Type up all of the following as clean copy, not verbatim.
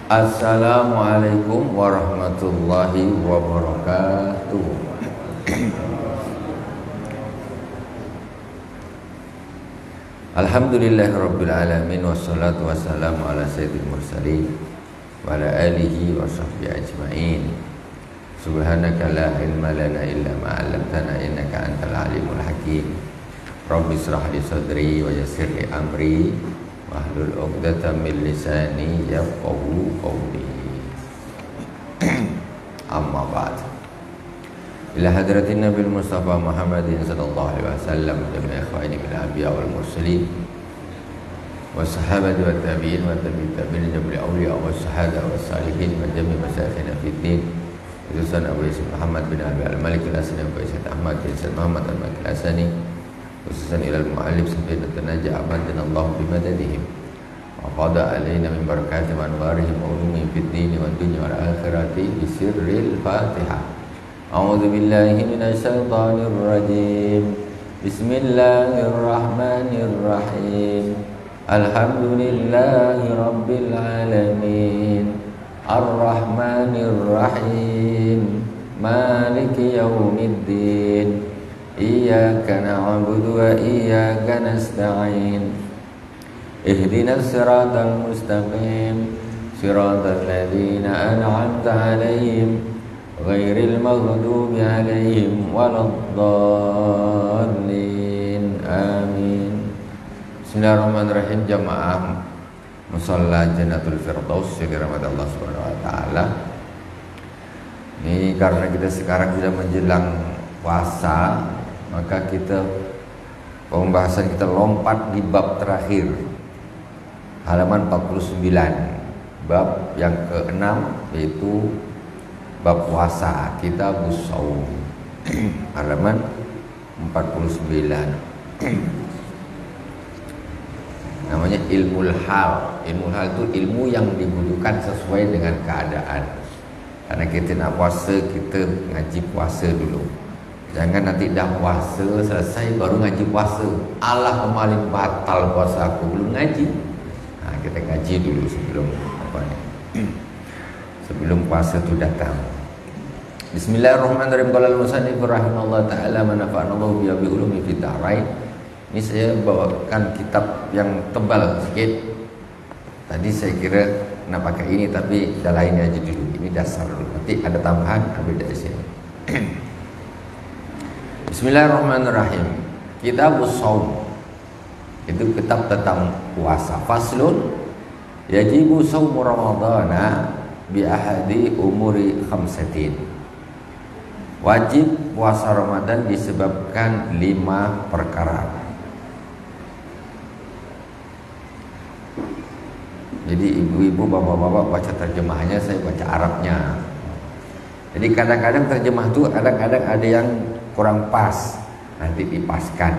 Assalamualaikum warahmatullahi wabarakatuh. Alhamdulillahirabbil alamin wassalatu wassalamu ala sayyidil mursalin wa ala alihi wa sahbihi ajmain. Subhanaka la ilma lana illa ma 'allamtana innaka antal alimul hakim. Rabbi israh li sadri wa yassir li amri wahlul 'uqdatam min lisani yafqahu qawli. Amma ba'd. Ila hadratin Nabil Mustafa Muhammadin sallallahu alaihi wasallam jami'a ikhwani min anbiya wal mursalin wa sahabati wa tabi'in wa tabi'in jami'il awliya wa sahada wa salihin wa jami'i masyayikhina fid din. Utusan Abu Yusuf Muhammad bin Abi al-Malik al-Asani Abu Yusuf Ahmad bin Said Muhammad al-Malik al-Asani khususan ilal mu'allim sampai tanaja amadana Allah bimadadihim wa qada alaina min barakati wa anwarihim wa ulumihim fid din wa dunya wal akhirati bi sirril Fatihah. A'udzu billahi minasy syaithanir rajim. Bismillahirrahmanirrahim. Alhamdulillahi rabbil alamin. Ar-Rahmanir Rahim. Maliki yaumiddin. Iyyaka na'budu wa iyyaka nasta'in. Ihdinas siratal mustaqim. Siratal ladzina an'amta 'alaihim ghairil maghdubi 'alaihim waladdallin. Amin. Bismillahirrahmanirrahim. Jamaah Musalla Jannatul Firdaus yang dirahmati Allah Subhanahu wa taala. Ini karena kita sekarang sudah menjelang puasa, maka pembahasan kita lompat di bab terakhir, halaman 49, bab yang ke-6, yaitu bab puasa, Kitabus Shaum, halaman 49. Namanya ilmul hal. Ilmul hal itu ilmu yang dibutuhkan sesuai dengan keadaan. Karena kita nak puasa, kita ngaji puasa dulu. Jangan nanti dah puasa selesai baru ngaji puasa. Allah kemarin batal puasa aku, belum ngaji. Kita ngaji dulu sebelum puasa itu datang. Bismillahirrahmanirrahim. Qala al-musannif rahimahullah taala manafa'anallahu bi ulumi fid darain. Ini saya bawakan kitab yang tebal sedikit. Tadi saya kira nak pakai ini, tapi dah lain aja dulu. Ini dasar dulu. Nanti ada tambahan ambil dari sini. Bismillahirrahmanirrahim. Kitabus Shaum. Itu kitab tentang puasa. Faslun yajibu shaumu ramadhana bi ahadi umuri khamsatin. Wajib puasa Ramadan disebabkan 5 perkara. Jadi ibu-ibu, bapak-bapak baca terjemahannya, saya baca Arabnya. Jadi kadang-kadang terjemah itu kadang-kadang ada yang kurang pas, nanti dipaskan.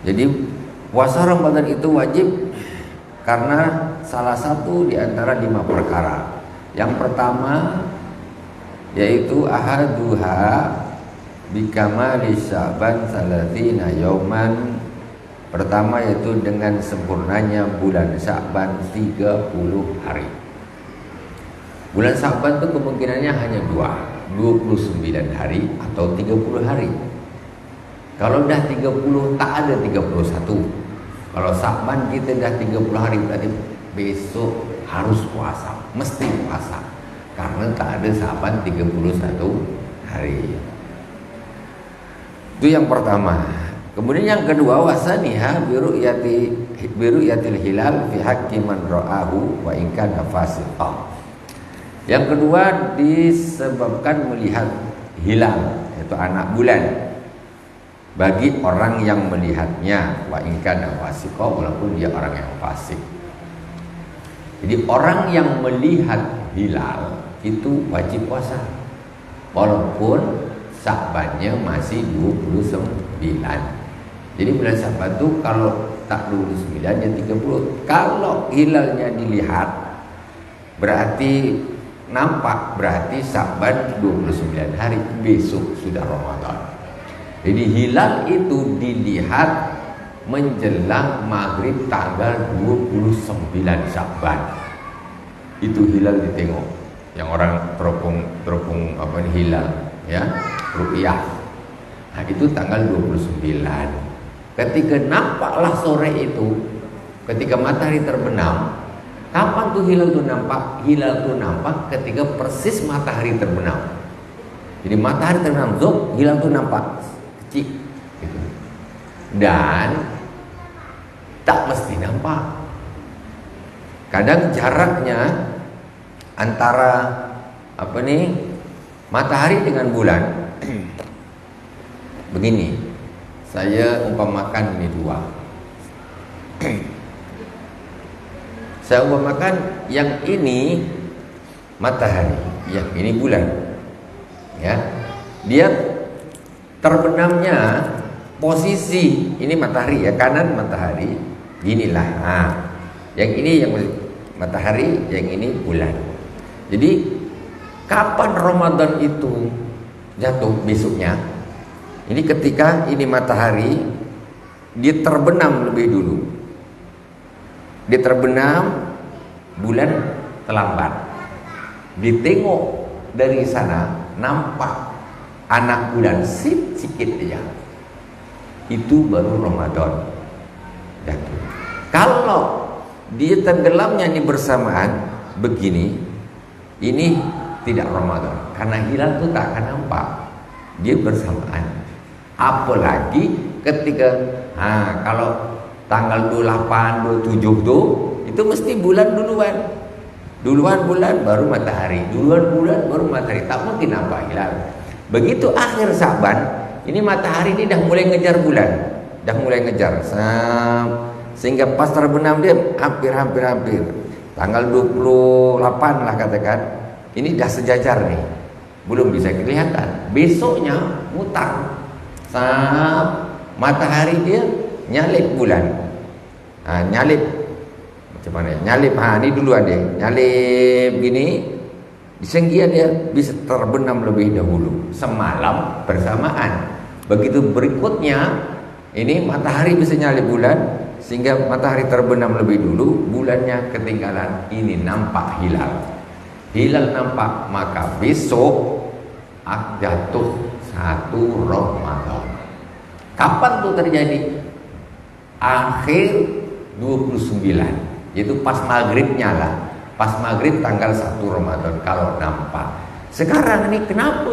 Jadi puasa Ramadan itu wajib karena salah satu di antara 5 perkara. Yang pertama yaitu ahaduha bikamali Sya'ban 30 yauman. Pertama yaitu dengan sempurnanya bulan Sya'ban 30 hari. Bulan Sya'ban itu kemungkinannya hanya 29 hari atau 30 hari. Kalau dah 30 tak ada 31. Kalau Sya'ban kita dah 30 hari, berarti besok harus puasa, mesti puasa. Karena tak ada Sya'ban 31 hari. Itu yang pertama. Kemudian yang kedua, wasaniha biru'yatil hilal fi haqqi man ra'ahu wa in kana fasiqan. Yang kedua disebabkan melihat hilal, yaitu anak bulan, bagi orang yang melihatnya, wa in kana fasiqan, walaupun dia orang yang fasik. Jadi orang yang melihat hilal itu wajib puasa walaupun Sya'bannya masih 29. Jadi bulan Sya'ban itu kalau tak 29 ya 30. Kalau hilalnya dilihat berarti nampak, berarti Sya'ban 29 hari, besok sudah Ramadan. Jadi hilal itu dilihat menjelang maghrib tanggal 29 Sya'ban. Itu hilal ditengok. Yang orang teropong apa ini hilal, ya, ru'yah. Nah, itu tanggal 29. Ketika nampaklah sore itu, ketika matahari terbenam, kapan tuh hilal itu nampak? Hilal itu nampak ketika persis matahari terbenam. Jadi matahari terbenam, zuk, hilal itu nampak kecil gitu. Dan tak mesti nampak. Kadang jaraknya antara apa nih matahari dengan bulan begini. Saya umpamakan ini dua. Saya umpamakan yang ini matahari, yang ini bulan. Ya. Dia terbenamnya posisi ini matahari ya, kanan matahari, ginilah. Nah, yang ini yang matahari, yang ini bulan. Jadi kapan Ramadan itu jatuh besoknya? Ini ketika ini matahari dia terbenam lebih dulu. Dia terbenam, bulan terlambat. Ditengok dari sana nampak anak bulan sikit aja. Itu baru Ramadan jatuh. Kalau dia tenggelamnya ini bersamaan begini, ini tidak Ramadan karena hilal itu tak akan nampak, dia bersamaan. Apalagi ketika kalau tanggal 28, 27 tuh itu mesti bulan duluan. Duluan bulan baru matahari, duluan bulan baru matahari, tak mungkin nampak hilal. Begitu akhir Sya'ban, ini matahari ini dah mulai ngejar bulan, dah mulai ngejar, sehingga pas terbenam dia hampir tanggal 28 lah katakan, ini dah sejajar nih, belum bisa kelihatan. Besoknya mutar, matahari dia nyalip bulan, nyalip macam mana? Nyalip, ini duluan deh, nyalip gini. Sehingga dia bisa terbenam lebih dahulu semalam bersamaan. Begitu berikutnya ini matahari bisa nyalip bulan, sehingga matahari terbenam lebih dulu, bulannya ketinggalan. Ini nampak hilal. Hilal nampak, maka besok jatuh 1 Ramadan. Kapan tuh terjadi? Akhir 29, yaitu pas maghribnya lah. Pas maghrib tanggal 1 Ramadan kalau nampak. Sekarang ini kenapa?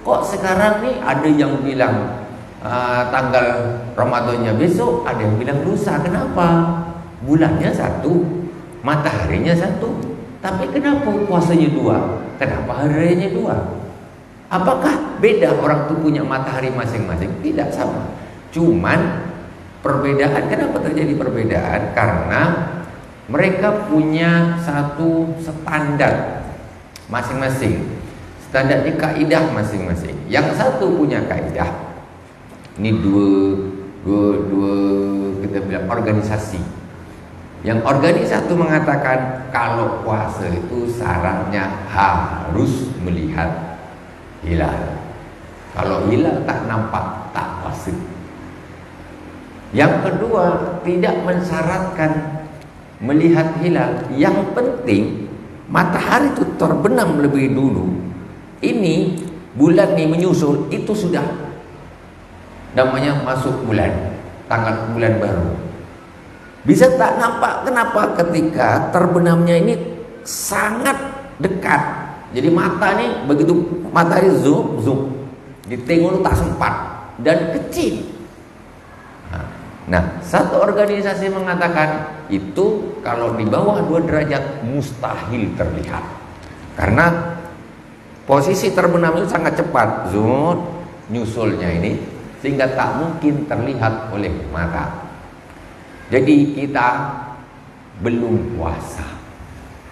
Kok sekarang nih ada yang bilang tanggal Ramadannya besok, ada yang bilang lusa. Kenapa? Bulannya 1, mataharinya 1. Tapi kenapa puasanya 2? Kenapa hari rayanya 2? Apakah beda orang tuh punya matahari masing-masing? Tidak sama. Cuman perbedaan, kenapa terjadi perbedaan? Karena mereka punya satu standar masing-masing. Standar di kaidah masing-masing. Yang satu punya kaidah. Ini dua kita bilang organisasi. Yang organisasi mengatakan kalau puasa itu syaratnya harus melihat hilal. Kalau hilal tak nampak, tak puasa. Yang kedua tidak mensyaratkan melihat hilal, yang penting matahari itu terbenam lebih dulu. Ini bulan nih menyusul, itu sudah namanya masuk bulan, tanggal bulan baru. Bisa tak nampak, kenapa? Ketika terbenamnya ini sangat dekat. Jadi mata nih begitu matahari zoom, ditengok tak sempat dan kecil. Nah, satu organisasi mengatakan itu kalau di bawah 2 derajat mustahil terlihat. Karena posisi terbenam itu sangat cepat, nyusulnya ini, sehingga tak mungkin terlihat oleh mata. Jadi kita belum puasa.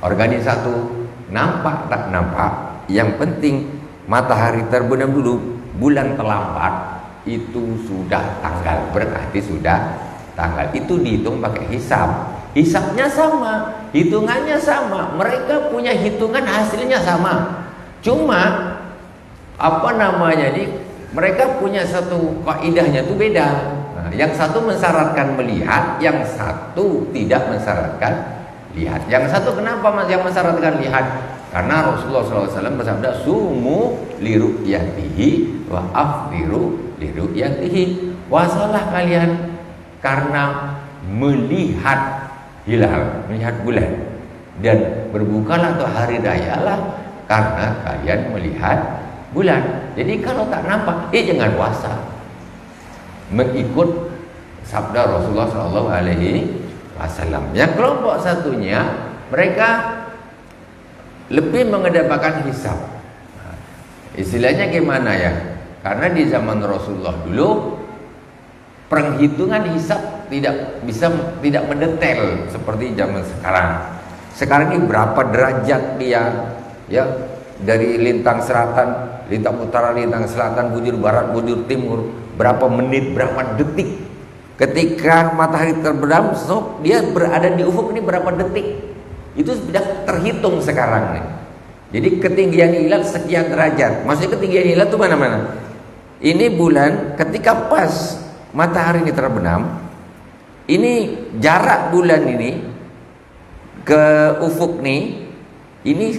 Organisasi nampak tak nampak, yang penting matahari terbenam dulu, bulan terlambat. Itu sudah tanggal, berarti sudah tanggal. Itu dihitung pakai hisab. Hisabnya sama, hitungannya sama. Mereka punya hitungan, hasilnya sama. Cuma apa namanya nih? Mereka punya satu kaidahnya itu beda. Nah, yang satu mensyaratkan melihat, yang satu tidak mensyaratkan lihat. Yang satu kenapa yang mensyaratkan lihat? Karena Rasulullah SAW bersabda, sumu liru'yatihi wa afdiru liru'yatihi. Puasalah kalian karena melihat hilal, melihat bulan, dan berbukalah atau hari rayalah karena kalian melihat bulan. Jadi kalau tak nampak, jangan puasa. Mengikut sabda Rasulullah SAW. Yang kelompok satunya, mereka lebih mengedepankan hisab. Istilahnya gimana ya? Karena di zaman Rasulullah dulu perhitungan hisab tidak mendetail seperti zaman sekarang. Sekarang ini berapa derajat dia, ya, dari lintang selatan, lintang utara, lintang selatan, bujur barat, bujur timur, berapa menit, berapa detik. Ketika matahari terbenam, dia berada di ufuk ini berapa detik. Itu sudah terhitung sekarang nih. Jadi ketinggian hilal sekian derajat. Maksudnya ketinggian hilal itu mana-mana. Ini bulan ketika pas matahari ini terbenam, ini jarak bulan ini ke ufuk nih, ini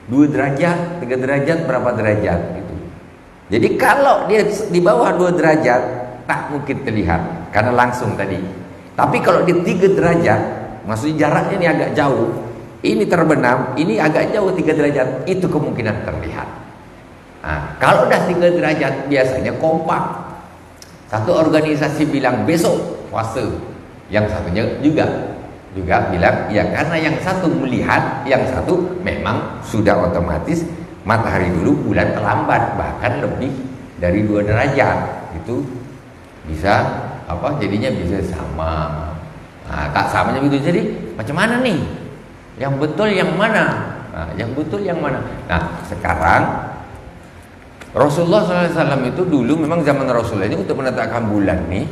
2 derajat, 3 derajat, berapa derajat gitu. Jadi kalau dia di bawah 2 derajat tak mungkin terlihat karena langsung tadi. Tapi kalau di 3 derajat, maksudnya jaraknya ini agak jauh, ini terbenam, ini agak jauh 3 derajat, itu kemungkinan terlihat. Nah, kalau udah 3 derajat biasanya kompak. Satu organisasi bilang besok puasa, yang satunya juga bilang ya, karena yang satu melihat, yang satu memang sudah otomatis matahari dulu, bulan terlambat, bahkan lebih dari 2 derajat. Itu bisa jadinya bisa sama. Nah, tak samanya begitu. Jadi macam mana nih? Yang betul yang mana? Yang betul yang mana? Nah, sekarang Rasulullah SAW itu dulu memang zaman Rasulullah ini untuk menetapkan bulan nih,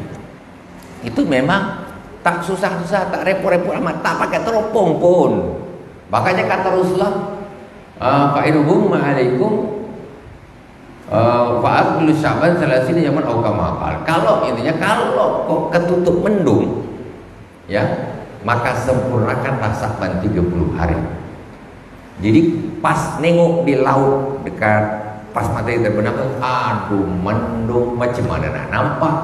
itu memang tak susah-susah, tak repot-repot amat, tak pakai teropong pun. Makanya kata Rasulullah, fa'iduhum ma'alaikum fa'akulu syaban salasini zaman awkamakal. Kalau intinya, kalau kok ketutup mendung, ya, maka sempurnakanlah Sa'ban 30 hari. Jadi pas nengok di laut dekat pas matahari terbenam, aduh mendung macam mana nak nampak.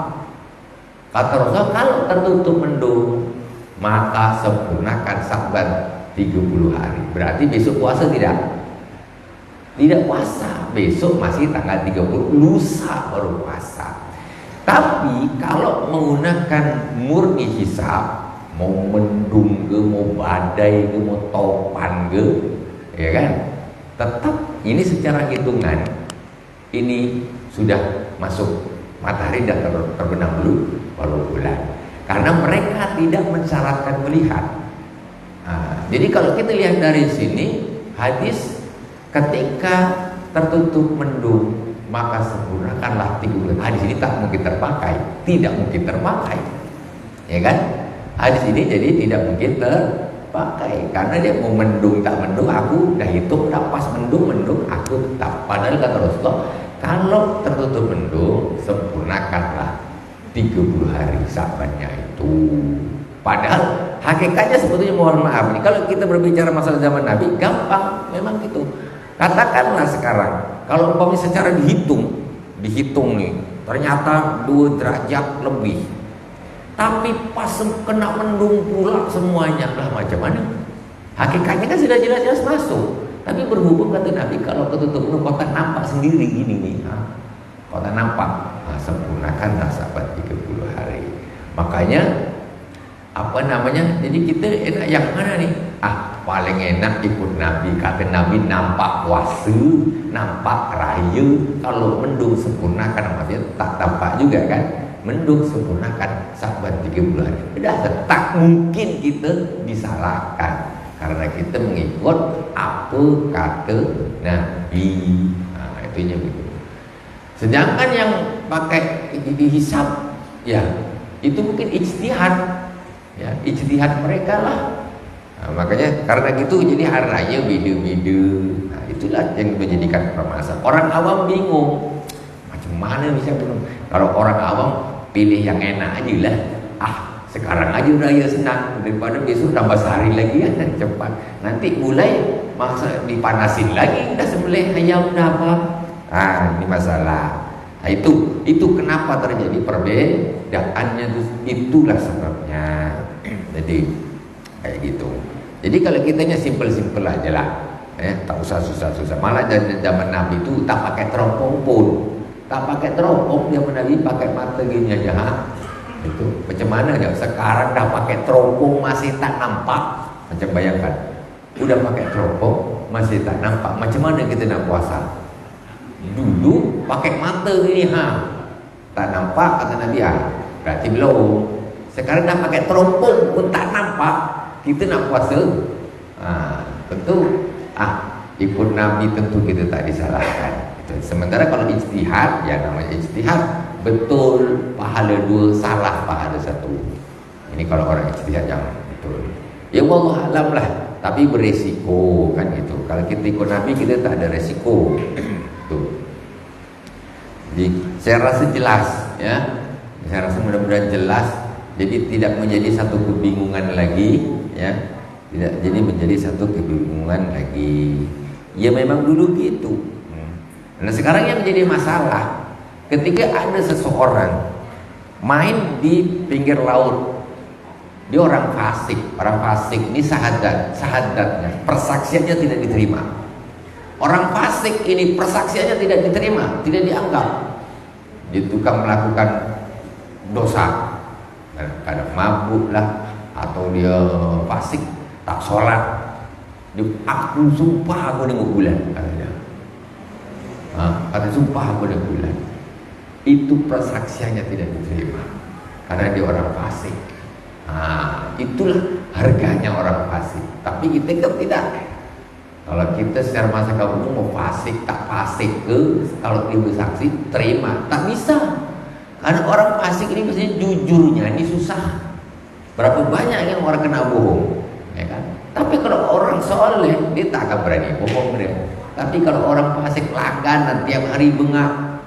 Kata Rasulullah, kalau tertutup mendung maka sempurnakan Sa'ban 30 hari. Berarti besok puasa tidak? Tidak puasa. Besok masih tanggal 30, lusa baru puasa. Tapi kalau menggunakan murni hisab, mau mendung ke, mau badai ke, mau topan ke, ya kan, tetap ini secara hitungan ini sudah masuk matahari dan terbenam dulu baru bulan. Karena mereka tidak mensyaratkan melihat. Jadi kalau kita lihat dari sini hadis, ketika tertutup mendung maka sempurnakanlah 30 hari. Hadis ini tak mungkin terpakai, tidak mungkin terpakai, ya kan? Hadis ini jadi tidak mungkin terpakai karena dia mau mendung tak mendung, aku dah hitung, dah pas mendung aku tetap. Padahal kata Rasulullah, kalau tertutup mendung sempurnakanlah 30 hari Sa'bannya itu. Padahal hakikatnya sebetulnya, mohon maaf nih, kalau kita berbicara masalah zaman Nabi gampang, memang gitu. Katakanlah sekarang kalau umpamanya secara dihitung nih, ternyata 2 derajat lebih, tapi pas kena mendung pula semuanya, lah macam mana? Hakikatnya kan sudah jelas-jelas masuk. Tapi berhubung kata Nabi, kalau ketutup mendung kota nampak sendiri gini nih, kota nampak, sempurnakan Sa'ban 30 hari. Makanya jadi kita enak yang mana nih? Paling enak ikut Nabi. Kata Nabi, nampak puasa, nampak raya. Kalau mendung sempurnakan, maksudnya tak tampak juga kan? Mendung sempurnakan Sa'ban 30 hari. Tak mungkin kita disalahkan karena kita mengikut apa kata Nabi. Itunya begitu. Sedangkan yang pakai dihisab, ya itu mungkin ijtihad, ya ijtihad mereka lah. Makanya karena gitu jadi hari raya beda-beda. Itulah yang menjadikan permasalahan. Orang awam bingung, macam mana bisa belum? Kalau orang awam pilih yang enak aja lah. Sekarang aja raya senang daripada besok tambah sehari lagi kan cepat. Nanti mulai masa dipanasin lagi, udah sembelih ayam dah apa. Ini masalah. Itu kenapa terjadi perbedaannya, itulah sebabnya. Jadi kayak gitu. Jadi kalau kitanya simple-simple aja lah, tak usah susah-susah. Malah zaman Nabi itu tak pakai teropong pun, tak pakai teropong. Zaman Nabi pakai mata gini aja. Itu macam mana ya? Sekarang dah pakai teropong masih tak nampak. Macam bayangkan, udah pakai teropong masih tak nampak. Macam mana kita nak puasa? Dulu pakai mata gini tak nampak kata Nabi berarti belum. Sekarang dah pakai teropong pun tak nampak, kita nak puasa. Tentu ikut Nabi tentu kita tak disalahkan. Sementara kalau ijtihad, ya namanya ijtihad, betul pahala 2, salah pahala 1. Ini kalau orang ijtihad yang betul. Ya wallah alam lah, tapi beresiko kan itu. Kalau kita ikut Nabi kita tak ada resiko. Tuh. Jadi saya rasa jelas ya. Saya rasa mudah-mudahan jelas. Jadi tidak menjadi satu kebingungan lagi ya. Tidak jadi menjadi satu kebingungan lagi. Ya memang dulu gitu. Nah sekarang yang menjadi masalah ketika ada seseorang main di pinggir laut, dia orang fasik. Orang fasik ini sahadatnya, persaksiannya tidak diterima. Orang fasik ini persaksiannya tidak diterima, tidak dianggap. Dia tukang melakukan dosa, kadang mabuk lah, atau dia fasik tak sholat. Aku sumpah aku nengok bulan, katanya. Kata sumpah aku nengok bulan. Itu persaksiannya tidak diterima karena dia orang fasik. Itulah harganya orang fasik. Tapi kita kan tidak. Kalau kita secara masyarakat umum mau fasik tak fasik kalau dia bersaksi terima, tak bisa. Karena orang fasik ini biasanya jujurnya ini susah. Berapa banyak yang orang kena bohong, ya kan? Tapi kalau orang soleh dia tak akan berani bohong dia. Tapi kalau orang fasik langganan tiap hari bengak,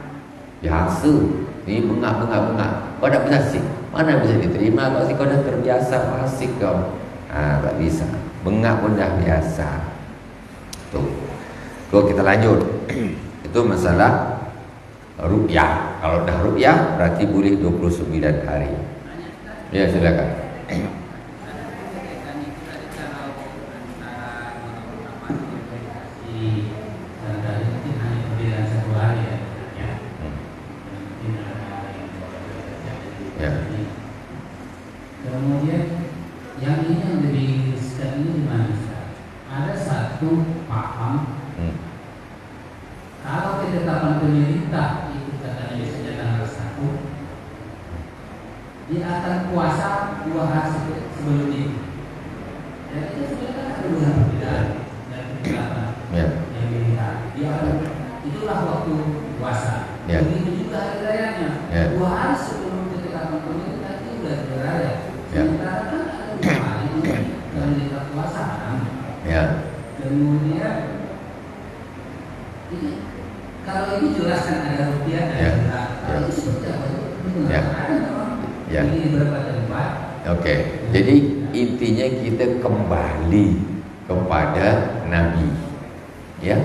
biasa, ini bengak. Kau tak bisa sih, mana bisa diterima kalau kau dah terbiasa fasik kau. Tak bisa, bengak pun dah biasa. Tuh, kalau kita lanjut, itu masalah ru'yah. Kalau dah ru'yah berarti boleh 29 hari. Ya silakan. Kemudian yang ini yang lebih riskan ini di mana? Ada satu paham kalau ketetapan pemerintah itu katanya biasanya tanggal 1, dia akan puasa 2 hari sebelum itu. Dan itu sebenarnya ada dua perbedaan dan ketetapan yang dilihat. Dia akan itulah waktu puasa. Begitu juga hari rayanya. 2 hari sebelum ketetapan pemerintah itu sudah hari raya. Sementara kan ada 2 hari dalam kita puasa. Kemudian ini kalau ini jelas kan ada rupiah dan kalau itu seperti apa? Ini beberapa tempat. Oke, jadi intinya kita kembali kepada Nabi. Ya,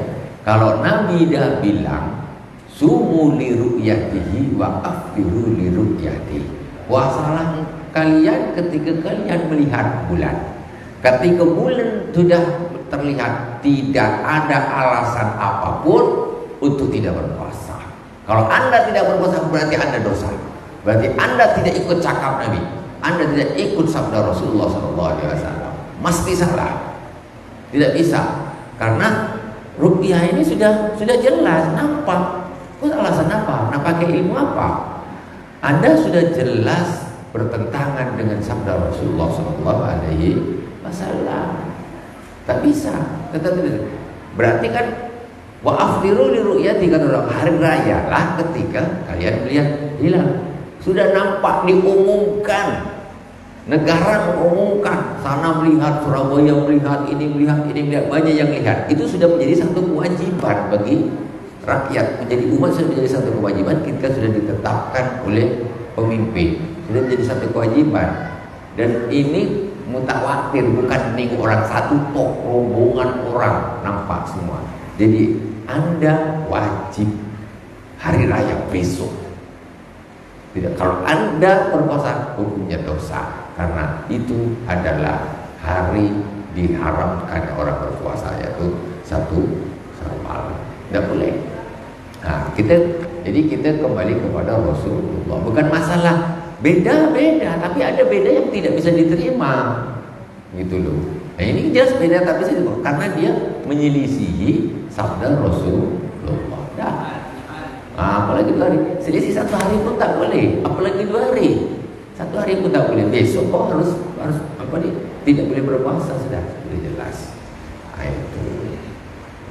kalau Nabi dah bilang sumu li ru'yatihi wa afdiru li ru'yatihi. Puasalah kalian ketika kalian melihat bulan. Ketika bulan sudah terlihat, tidak ada alasan apapun untuk tidak berpuasa. Kalau Anda tidak berpuasa berarti Anda dosa. Berarti Anda tidak ikut cakap Nabi. Anda tidak ikut sabda Rasulullah SAW. Mesti salah. Tidak bisa. Karena rupiah ini sudah jelas nampak. Terus alasan apa? Nak pakai ilmu apa? Anda sudah jelas bertentangan dengan sabda Rasulullah SAW. Tak bisa. Berarti kan wa afdiru li ru'yati, kata orang, hari raya lah ketika kalian melihat hilal. Sudah nampak, diumumkan, negara mengumumkan, sana melihat, Surabaya melihat, ini melihat, banyak yang lihat. Itu sudah menjadi satu kewajiban bagi rakyat, menjadi umat sudah menjadi satu kewajiban ketika sudah ditetapkan oleh pemimpin, sudah menjadi satu kewajiban. Dan ini mutawatir, bukan nengok orang satu, tok rombongan orang nampak semua. Jadi Anda wajib hari raya besok. Tidak, kalau Anda berpuasa hukumnya dosa, karena itu adalah hari diharamkan orang berpuasa, yaitu 1 Syawal. Tidak boleh. Nah, jadi kita kembali kepada Rasulullah. Bukan masalah beda-beda, tapi ada beda yang tidak bisa diterima, gitu loh. Nah, ini jelas beda tak bisa diterima karena dia menyelisihi sabda Rasulullah. Dah. Nah, apalagi 2 hari, selisih 1 hari pun tak boleh, apalagi 2 hari. 1 hari pun tak boleh. Besok kok harus apa nih? Tidak boleh berpuasa, sudah jelas. Nah, itu.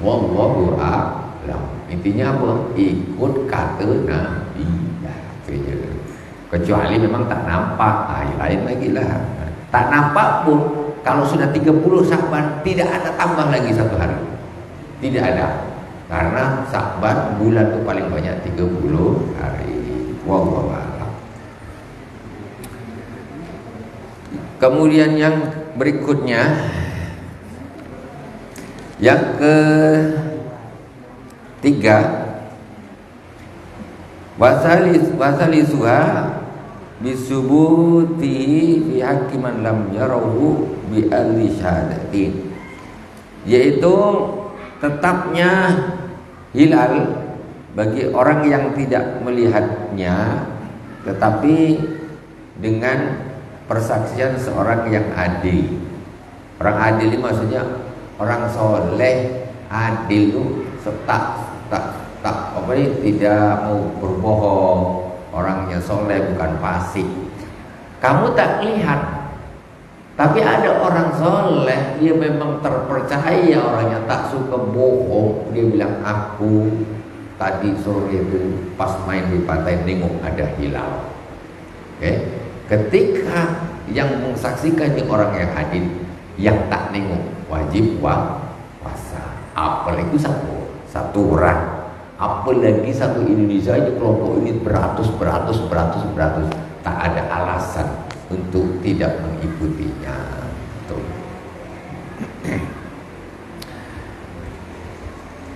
Wallahu a'lam. Intinya apa? Ikut kata Nabi. Kecuali memang tak nampak, lain lagi lah. Tak nampak pun, kalau sudah 30 Sya'ban tidak ada tambah lagi 1 hari. Tidak ada. Karena Sya'ban bulan itu paling banyak 30 hari. Wallahu a'lam. Kemudian yang berikutnya, yang ketiga, wasalisuha bisubuti fi haqqi man lam yarahu bi alli syahadatin, yaitu tetapnya hilal bagi orang yang tidak melihatnya, tetapi dengan persaksian seorang yang adil. Orang adil ini maksudnya orang soleh, adil itu tidak mau berbohong, orangnya soleh bukan fasik. Kamu tak lihat, tapi ada orang soleh, dia memang terpercaya, orangnya tak suka bohong. Dia bilang, aku tadi sore itu pas main di pantai nengok ada hilal. Ketika yang mensaksikan yang orang yang adil, yang tak nengok wajib puasa. Apalagi satu orang. Apalagi satu Indonesia ini, kelompok ini beratus, tak ada alasan untuk tidak mengikutinya. Tuh.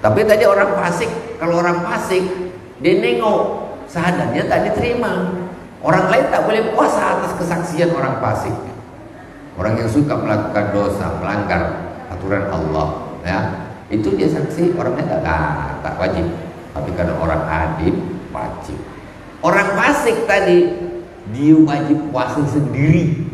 Tapi tadi orang fasik, kalau orang fasik dia nengok, syahadatnya tak diterima. Orang lain tak boleh puasa atas kesaksian orang fasik. Orang yang suka melakukan dosa, melanggar aturan Allah, ya, itu dia saksi, orangnya tak wajib. Tapi karena orang adil wajib. Orang fasik tadi dia wajib puasa sendiri.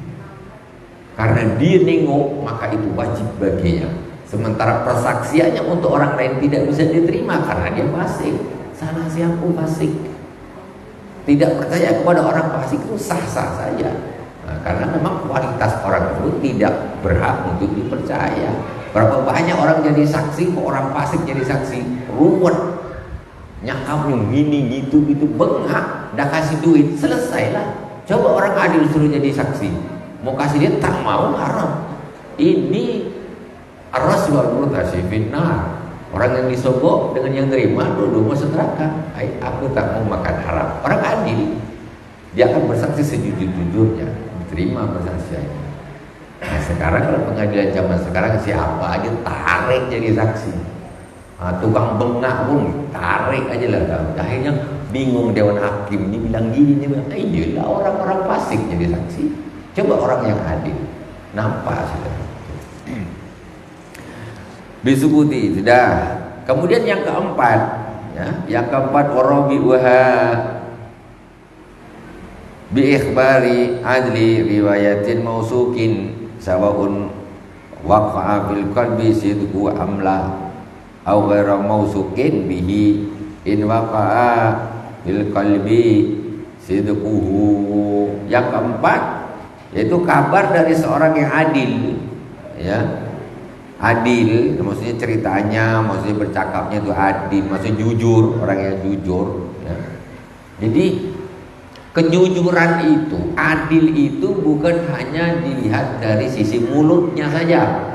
Karena dia nengok, maka itu wajib baginya. Sementara persaksiannya untuk orang lain tidak bisa diterima karena dia fasik. Salah siapa fasik? Tidak percaya kepada orang fasik itu sah-sah saja. Nah, karena memang kualitas orang itu tidak berhak untuk dipercaya. Berapa banyak orang jadi saksi, kok orang fasik jadi saksi? Ruwet. Nyakapnya gini gitu bengak, dah kasih duit, selesailah. Coba orang adil suruh jadi saksi, mau kasih dia tak mau, haram. Ini ar-rasul wal murtasi finnar. Orang yang disogok dengan yang terima dua-dua masuk neraka. Aku tak mau makan haram. Orang adil dia akan bersaksi sejujur-jujurnya, diterima persaksiannya. Nah, sekarang kalau pengadilan zaman sekarang siapa aja tarik jadi saksi. Tukang bengak pun tarik aja lah. Akhirnya bingung dewan hakim, ini bilang gini, dia bilang iyalah, orang-orang fasik jadi saksi. Coba orang yang adil, nampak sudah. Bisubuti sudah. Kemudian yang keempat, ya, yang keempat warabi'uha bi ikhbari adli riwayatin mausukin sawaun waqa'a fil qalbi sidqu amla au ghairu mausukin bihi in waqa'a bil qalbi sidquhu. Yang keempat yaitu kabar dari seorang yang adil, ya. Adil maksudnya ceritanya, maksudnya bercakapnya itu adil, maksudnya jujur, orang yang jujur, ya. Jadi kejujuran itu, adil itu bukan hanya dilihat dari sisi mulutnya saja,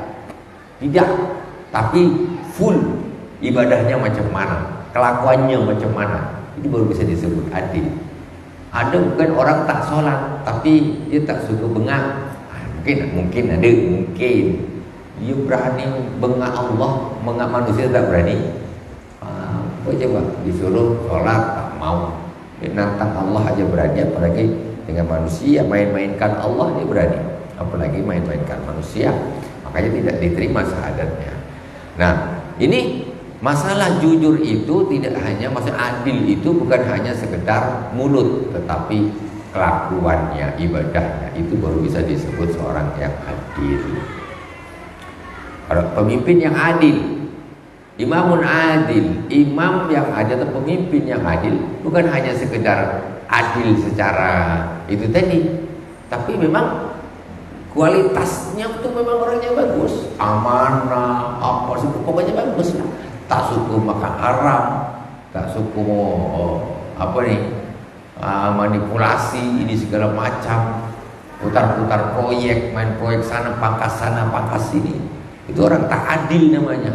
tidak, tapi full ibadahnya macam mana, kelakuannya macam mana, itu baru bisa disebut adil. Ada bukan orang tak sholat tapi dia tak suka bengak. Mungkin ada, mungkin dia berani bengak Allah, bengak manusia tak berani. Kau coba disuruh sholat tak mau, dia nantang Allah aja berani, apalagi dengan manusia, main-mainkan Allah dia berani, apalagi main-mainkan manusia, makanya tidak diterima syahadatnya. Nah, ini masalah jujur itu tidak hanya, maksudnya adil itu bukan hanya sekedar mulut, tetapi kelakuannya, ibadahnya itu baru bisa disebut seorang yang adil. Kalau pemimpin yang adil, imamun adil, imam yang adil atau pemimpin yang adil bukan hanya sekedar adil secara itu tadi, tapi memang kualitasnya itu memang orangnya bagus, amanah, apa sih pokoknya bagus lah. Tak suka makan haram, tak suka manipulasi ini segala macam, putar-putar proyek, main proyek sana pangkas sini. Itu orang tak adil namanya,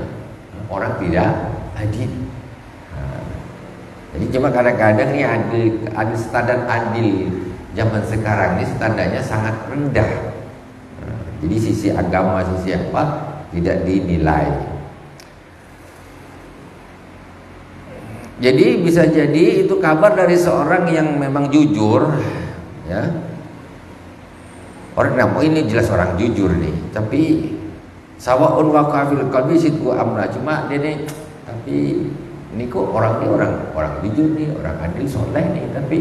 orang tidak adil. Jadi cuma kadang-kadang nih adil standar adil zaman sekarang ini standarnya sangat rendah. Jadi sisi agama, sisi apa tidak dinilai. Jadi bisa jadi itu kabar dari seorang yang memang jujur, ya. Orang nama ini jelas orang jujur nih, tapi sawaun waqa fil qalbi sidqu amra, cuma dia nih, tapi ini kok orang jujur nih, orang adil soleh nih, tapi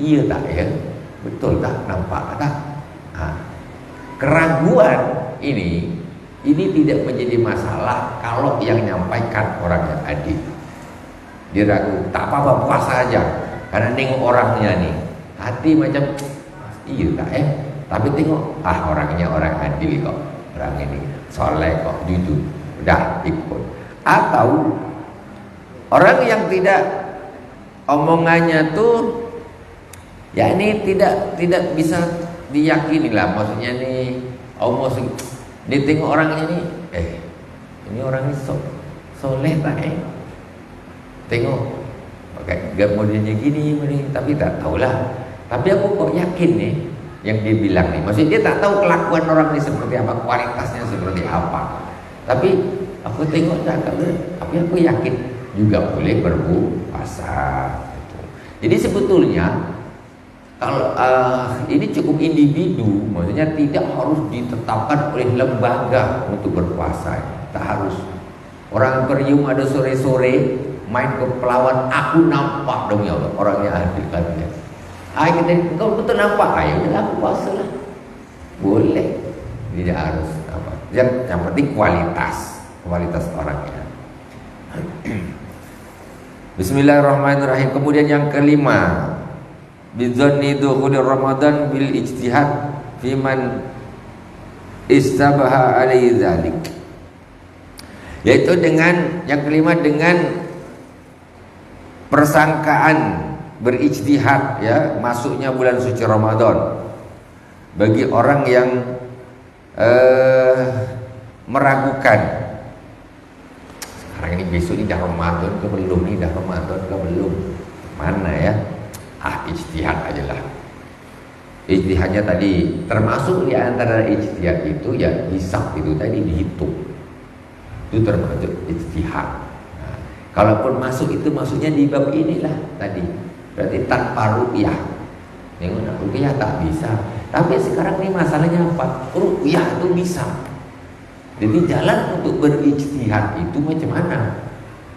iya tak ya, betul tak, nampak tak? Keraguan ini tidak menjadi masalah kalau yang nyampaikan orang yang adil. Dia ragu, tak apa-apa puasa aja, karena nengok orangnya nih, hati macam iya tak tapi tengok orangnya orang adil kok, orang ini soleh kok, jujur, udah ikut. Atau orang yang tidak omongannya tuh ya ini tidak bisa diyakini lah, maksudnya nih dia tengok orangnya nih, ini orangnya soleh tak tengok gak modelnya gini, tapi tak tahulah. Tapi aku kok yakin nih yang dia bilang nih, maksudnya dia tak tahu kelakuan orang ini seperti apa, kualitasnya seperti apa, tapi aku tengok tapi aku yakin juga boleh berpuasa gitu. Jadi sebetulnya kalau ini cukup individu, maksudnya tidak harus ditetapkan oleh lembaga untuk berpuasa, tak harus. Orang perium ada sore-sore main ke pelawan, aku nampak dong ya Allah, orangnya adil katanya. Kita kau betul nampak, ayo udah aku puasa lah, boleh, tidak harus apa. Yang penting kualitas orangnya. Bismillahirrahmanirrahim. Kemudian yang kelima, bidzanni dukhul Ramadan bil ijtihad fi man istabaha alaihi dzalik. Yaitu dengan yang kelima, dengan persangkaan berijtihad, ya, masuknya bulan suci Ramadan bagi orang yang meragukan sekarang ini besok ini dah Ramadan ke belum, nih dah Ramadan ke belum, mana ya, ijtihad aja lah. Ijtihadnya tadi termasuk di antara ijtihad itu ya hisab itu tadi, dihitung, itu termasuk ijtihad. Kalaupun masuk itu maksudnya di bab inilah tadi, berarti tanpa ruqyah. Nengok ruqyah tak bisa. Tapi sekarang ini masalahnya apa? Ruqyah itu bisa. Jadi jalan untuk berijtihad itu macam mana?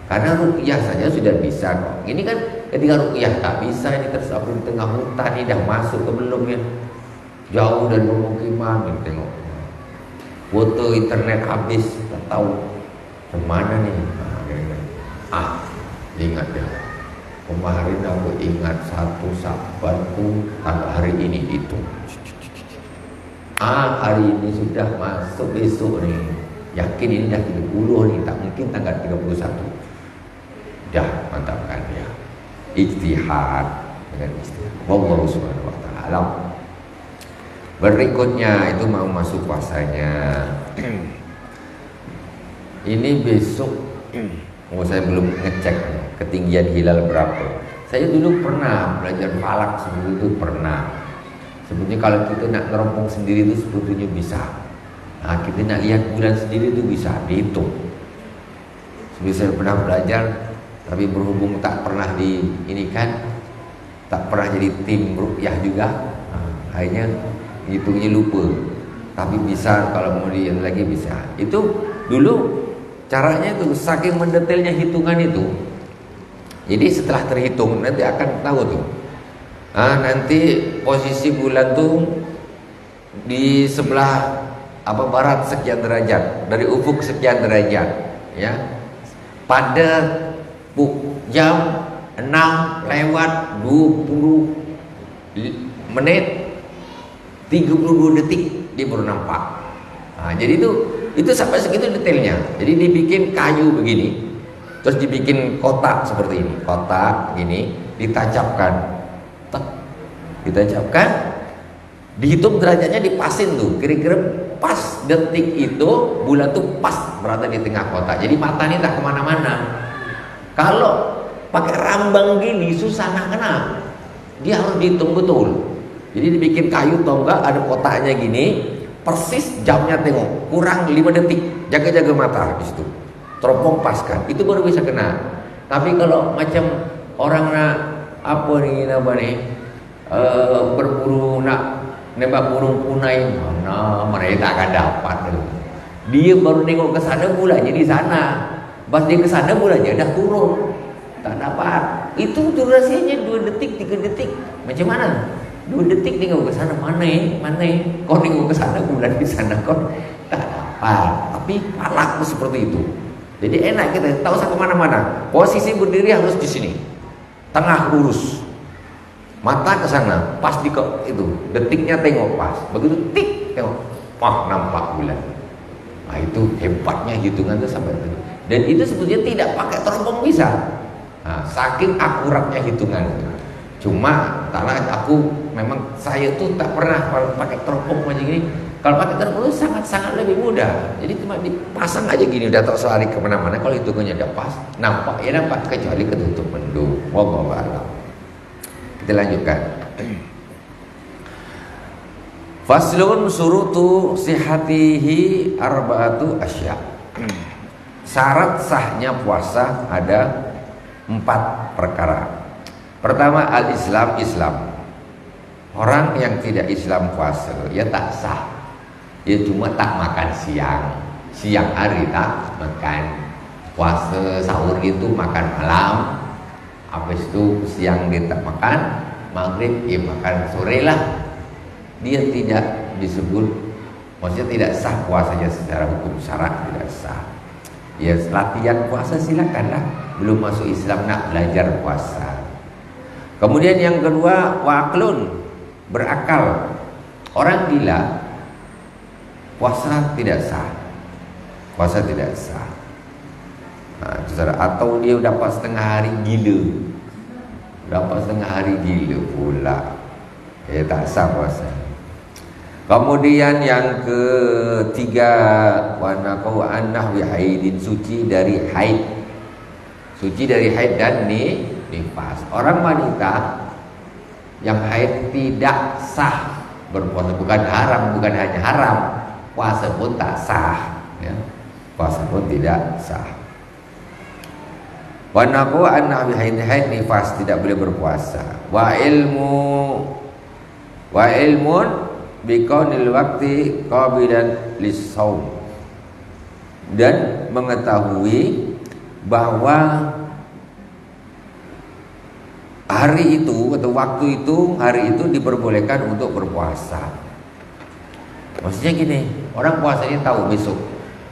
Karena ruqyah saja sudah bisa kok. Ini kan ketika ruqyah tak bisa, ini tersabur di tengah hutan, ini dah masuk ke belum ya? Jauh dari pemukiman, ini tengok. Foto internet habis, tak tahu kemana nih. Ingat ya, kemarin aku ingat 1 Saban tuh tanggal hari ini itu. Hari ini sudah masuk besok nih. Yakin ini dah 30 nih, tak mungkin tanggal 31. Dah mantapkan ya. Ijtihad dengan ijtihad. Wallahu subhanahu wa ta'ala. Berikutnya itu mau masuk puasanya. Ini besok saya belum ngecek ketinggian hilal berapa. Saya dulu pernah belajar falak seperti itu, pernah. Sebetulnya kalau kita nak nerompong sendiri itu sebetulnya bisa. Nah, kita nak lihat bulan sendiri itu bisa dihitung. Sebenarnya saya pernah belajar, tapi berhubung tak pernah tak pernah jadi tim ruqyah juga. Nah, akhirnya hitungnya lupa. Tapi bisa kalau mau lagi bisa. Itu dulu caranya itu saking mendetailnya hitungan itu. Jadi setelah terhitung nanti akan tahu tuh. Nanti posisi bulan tuh di sebelah barat sekian derajat, dari ufuk sekian derajat, ya. Pada jam 6 lewat 20 menit 32 detik dia baru nampak. Jadi itu sampai segitu detailnya. Jadi dibikin kayu begini, terus dibikin kotak seperti ini, kotak gini, ditancapkan, dihitung derajatnya, dipasin tuh, kira-kira pas detik itu bulan tuh pas berada di tengah kotak. Jadi mata ini tak kemana-mana. Kalau pakai rambang gini susah nak kena, dia harus dihitung betul. Jadi dibikin kayu tonggak, ada kotaknya gini, persis jamnya tengok, kurang 5 detik, jaga-jaga mata di situ. Teropong paskan, itu baru bisa kena. Tapi kalau macam orang nak berburu nak nembak burung punai, mana tak akan dapat. Dia baru nengok ke sana, bulannya di sana. Pas dia ke sana, bulannya dah turun, tak dapat. Itu durasinya 2 detik, 3 detik. Macam mana? 2 detik nengok ke sana, mana? Kau nengok ke sana, bulan di sana, kau tak dapat. Tapi falak itu seperti itu. Jadi enak kita tahu saya kemana-mana. Posisi berdiri harus di sini, tengah lurus, mata ke sana, pas di itu detiknya tengok pas. Begitu tik tengok, nampak bulan. Nah itu hebatnya hitungan itu sampai itu. Dan itu sebetulnya tidak pakai teropong bisa. Saking akuratnya hitungan itu. Cuma karena saya tuh tak pernah pakai teropong macam gini. Kalau pakai teropong itu sangat-sangat lebih mudah. Jadi cuma dipasang aja gini, udah tak selari kemana-mana. Kalau hitungannya udah pas, nampak kecuali ketutup mendung. Wallahu a'lam. Kita lanjutkan. Faslun surutu sihatihi arba'atu asya. Syarat sahnya puasa ada 4 perkara. Pertama, Islam. Orang yang tidak Islam puasa, ya tak sah. Dia cuma tak makan siang hari tak makan. Puasa sahur itu makan malam. Habis itu siang dia tak makan, maghrib dia makan sore lah. Dia tidak disebut, maksudnya tidak sah puasanya secara hukum syarak, tidak sah. Ya latihan puasa silakanlah, belum masuk Islam nak belajar puasa. Kemudian yang kedua, waqlun, berakal. Orang gila puasa tidak sah. Puasa tidak sah. Atau dia dapat setengah hari gila pula, tak sah puasa. Kemudian yang ketiga, wanaqau annahwi haidin, suci dari haid dan nifas. Orang wanita yang haid tidak sah berpuasa, bukan hanya haram, puasa pun tak sah, ya. Puasa pun tidak sah. Wa naqu anna haid nifas, tidak boleh berpuasa. Wa ilmun biqaunil waqti qabilan lis-shaum, dan mengetahui bahwa hari itu atau waktu itu, hari itu diperbolehkan untuk berpuasa. Maksudnya gini, orang puasa ini tahu besok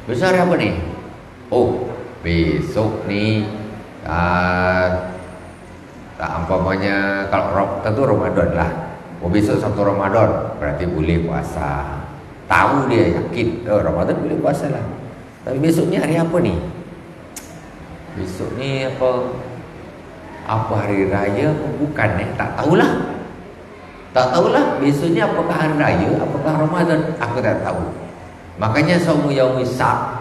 hari apa nih? Oh, besok nih umpamanya kalau tentu Ramadan lah. Oh, besok 1 Ramadan berarti boleh puasa. Tahu dia, yakin Ramadan boleh puasa lah. Tapi besoknya hari apa nih? Besok nih apa hari raya apa bukan, tak tahulah besoknya apakah hari raya apakah Ramadan, aku tak tahu. Makanya saumu yaumul sak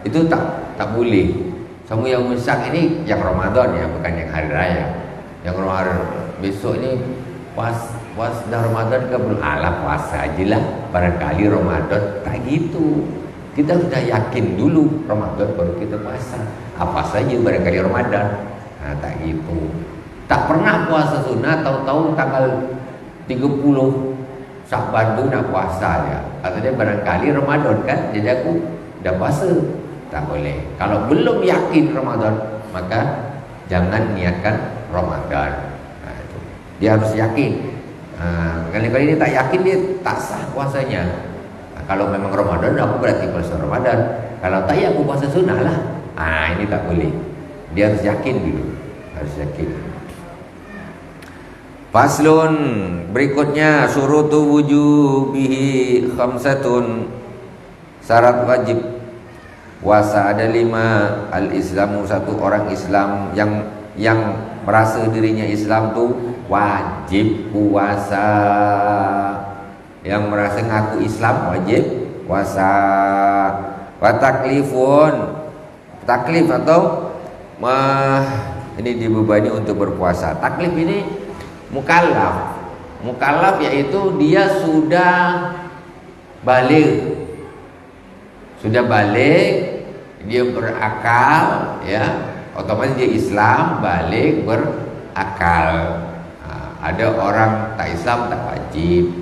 itu tak boleh. Saumu yaumul sak ini yang Ramadan ya, bukan yang hari raya. Yang Ramadan besok ini pas dah Ramadan ke belum, alah puasa aja lah, barangkali Ramadan. Tak gitu, kita sudah yakin dulu Ramadan baru kita puasa. Apa saja barangkali Ramadan. Nah, tak gitu. Tak pernah puasa sunnah, tahu-tahu tanggal 30 Syakban tu nak puasa dia. Katanya barangkali Ramadan kan, jadi aku dah puasa. Tak boleh. Kalau belum yakin Ramadan, maka jangan niatkan Ramadan. Nah, itu. Dia harus yakin. Kali-kali dia tak yakin, dia tak sah puasanya. Nah, kalau memang Ramadan, aku berarti puasa Ramadan. Kalau tak, ya aku puasa sunnah lah. Ini tak boleh. Dia harus yakin dulu. Harus yakin. Faslun, berikutnya syurutu wujubihi khamsatun, syarat wajib puasa ada 5. Al-Islamu, satu orang Islam yang merasa dirinya Islam tu wajib puasa. Yang merasa ngaku Islam wajib puasa. Wa taklifun, taklif atau ini dibebani untuk berpuasa. Taklif ini mukallaf. Mukallaf yaitu dia sudah balik. Sudah balik, dia berakal, ya, otomatis dia Islam, balik, berakal. Ada orang tak Islam tak wajib.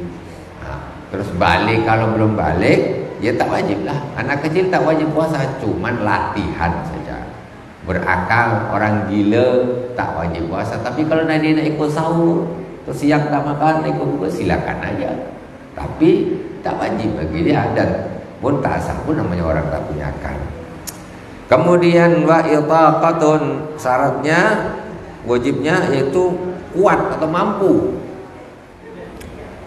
Terus balik, kalau belum balik, ya tak wajib lah. Anak kecil tak wajib puasa, cuman latihan saja. Berakal, orang gila tak wajib puasa. Tapi kalau dia nak ikut sahur, terus siang tak makan, ikut buka, silakan aja. Tapi tak wajib bagi dia, dan pun tak sah pun namanya orang tak punya akal. Kemudian wa itaqatun, syaratnya wajibnya yaitu kuat atau mampu.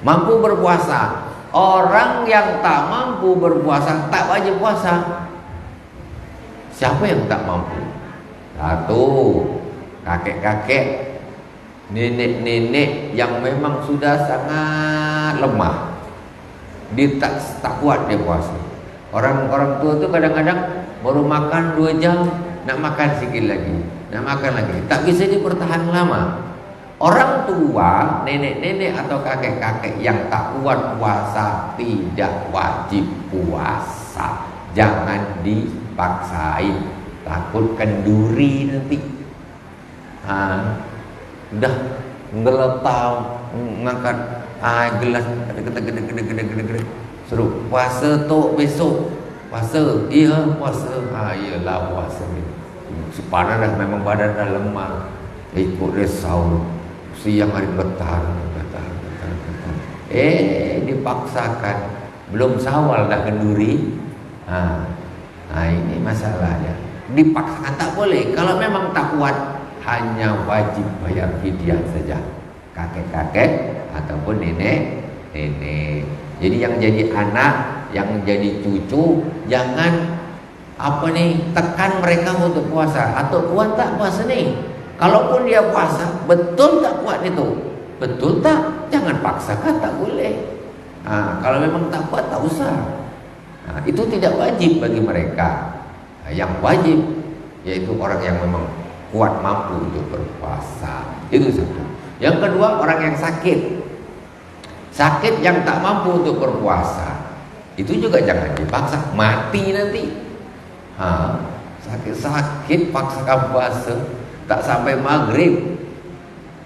Mampu berpuasa. Orang yang tak mampu berpuasa tak wajib puasa. Siapa yang tak mampu? Satu, kakek-kakek, nenek-nenek yang memang sudah sangat lemah. Dia tak kuat dia puasa. Orang tua tu kadang-kadang baru makan 2 jam, nak makan sikit lagi, nak makan lagi, tak bisa dia bertahan lama. Orang tua, nenek-nenek atau kakek-kakek yang tak kuat puasa tidak wajib puasa. Jangan dipaksain, takut kenduri nanti. Udah ngeletau ngangkat gelas gede suruh puasa tu besok. Puasa, iya puasa. Iyalah puasa ni. Sepadan dah, memang badan dah lemah. Ikut dia sahur. Siang hari getar. Dipaksakan. Belum sawal dah kenduri. Ini masalahnya. Dipaksakan tak boleh. Kalau memang tak kuat, hanya wajib bayar fidyah saja. Kakek-kakek ataupun nenek-nenek. Jadi yang jadi anak, yang jadi cucu, jangan tekan mereka untuk puasa. Atau kuat tak puasa ni? Kalaupun dia puasa, betul tak kuat itu? Betul tak? Jangan paksakan, tak boleh. Kalau memang tak kuat, tak usah. Itu tidak wajib bagi mereka. Yang wajib yaitu orang yang memang kuat, mampu untuk berpuasa. Itu satu. Yang kedua, orang yang sakit. Sakit yang tak mampu untuk berpuasa, itu juga jangan dipaksa, mati nanti. Sakit paksakan puasa, tak sampai maghrib.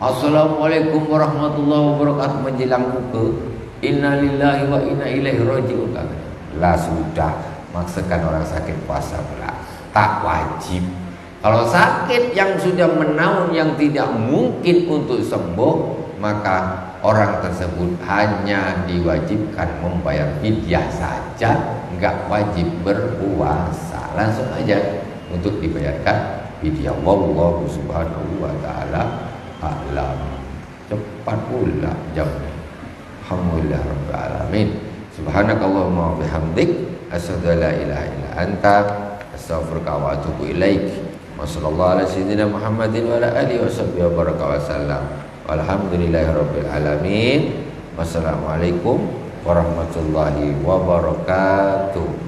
Assalamualaikum warahmatullahi wabarakatuh menjelang buka, inna lillahi wa inna ilaihi raji'un. Lah sudah, maksakan orang sakit puasa pula. Tak wajib. Kalau sakit yang sudah menaun, yang tidak mungkin untuk sembuh, maka orang tersebut hanya diwajibkan membayar fidyah saja, enggak wajib berpuasa. Langsung aja untuk dibayarkan fidyah. Wallahu subhanahu wa ta'ala a'lam. Cepat pula jamnya. Alhamdulillah rabbil alamin. Subhanakallahumma wa bihamdik, asyhadu an la ilaha illa anta, astaghfiruka wa atubu ilaik. Wassallallahu ala sayyidina Muhammadin wa ala alihi washabbihi wa baraka wa sallam. Walhamdulillahirabbil alamin. Wassalamualaikum warahmatullahi wabarakatuh.